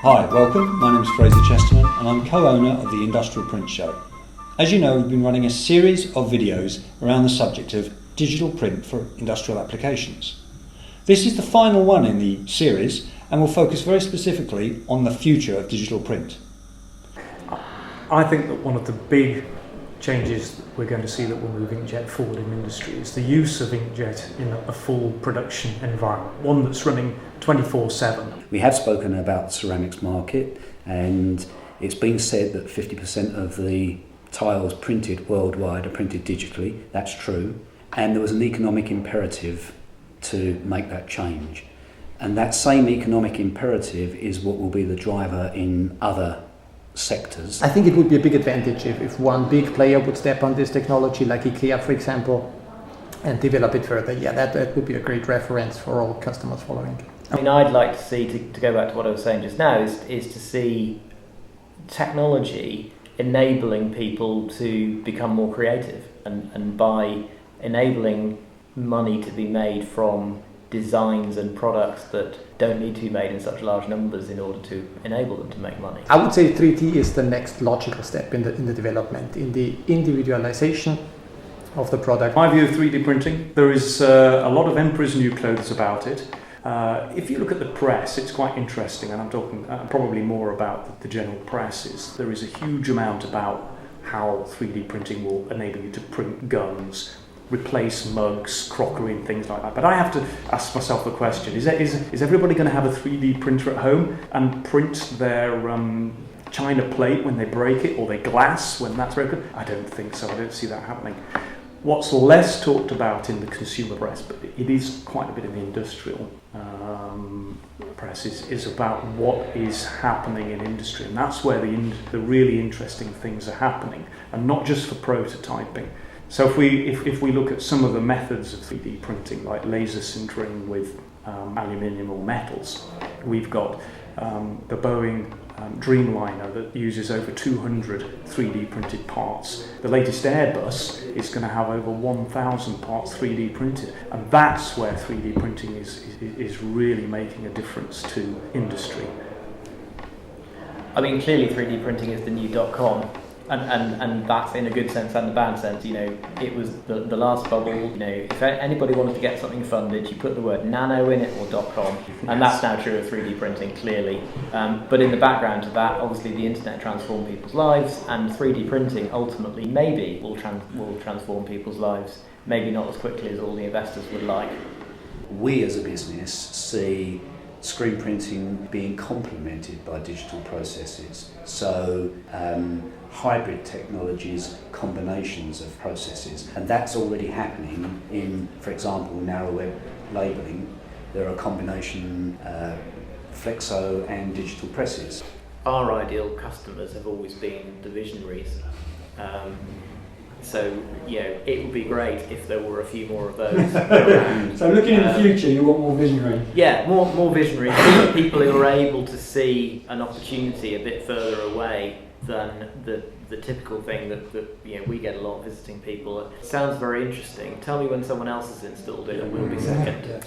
Hi, welcome. My name is Frazer Chesterman and I'm co-owner of the Industrial Print Show. As you know, we've been running a series of videos around the subject of digital print for industrial applications. This is the final one in the series and will focus very specifically on the future of digital print. I think that one of the big changes that we're going to see that will move Inkjet forward in industry is the use of Inkjet in a full production environment, one that's running 24/7. We have spoken about the ceramics market, and it's been said that 50% of the tiles printed worldwide are printed digitally. That's true, and there was an economic imperative to make that change. And that same economic imperative is what will be the driver in other sectors. I think it would be a big advantage if one big player would step on this technology, like IKEA, for example, and develop it further. Yeah, that would be a great reference for all customers following. I mean, I'd like to see, to go back to what I was saying just now, is to see technology enabling people to become more creative, and by enabling money to be made from designs and products that don't need to be made in such large numbers in order to enable them to make money. I would say 3D is the next logical step in the development, in the individualization of the product. My view of 3D printing, there is a lot of emperor's new clothes about it. If you look at the press, it's quite interesting, and I'm talking probably more about the general press. There is a huge amount about how 3D printing will enable you to print guns, replace mugs, crockery and things like that. But I have to ask myself the question, is everybody going to have a 3D printer at home and print their china plate when they break it, or their glass when that's broken? I don't think so. I don't see that happening. What's less talked about in the consumer press, but it is quite a bit in the industrial press, is about what is happening in industry. And that's where the really interesting things are happening, and not just for prototyping. So if we look at some of the methods of 3D printing, like laser sintering with aluminium or metals, we've got the Boeing Dreamliner that uses over 200 3D printed parts. The latest Airbus is going to have over 1,000 parts 3D printed, and that's where 3D printing is really making a difference to industry. I mean, clearly 3D printing is the new .com. And that's in a good sense and a bad sense. You know, it was the last bubble. You know, if anybody wanted to get something funded, you put the word nano in it or .com, and that's now true of 3D printing, clearly. But in the background to that, obviously the internet transformed people's lives, and 3D printing ultimately maybe will transform people's lives. Maybe not as quickly as all the investors would like. We as a business see screen printing being complemented by digital processes. So hybrid technologies, combinations of processes, and that's already happening in, for example, narrow web labelling. There are combination flexo and digital presses. Our ideal customers have always been the visionaries. So, you know, it would be great if there were a few more of those around. So looking in the future, you want more visionary? Yeah, more visionary people who are able to see an opportunity a bit further away than the typical thing that you know, we get a lot of visiting people. It sounds very interesting. Tell me when someone else has installed it and we'll be second. Yeah.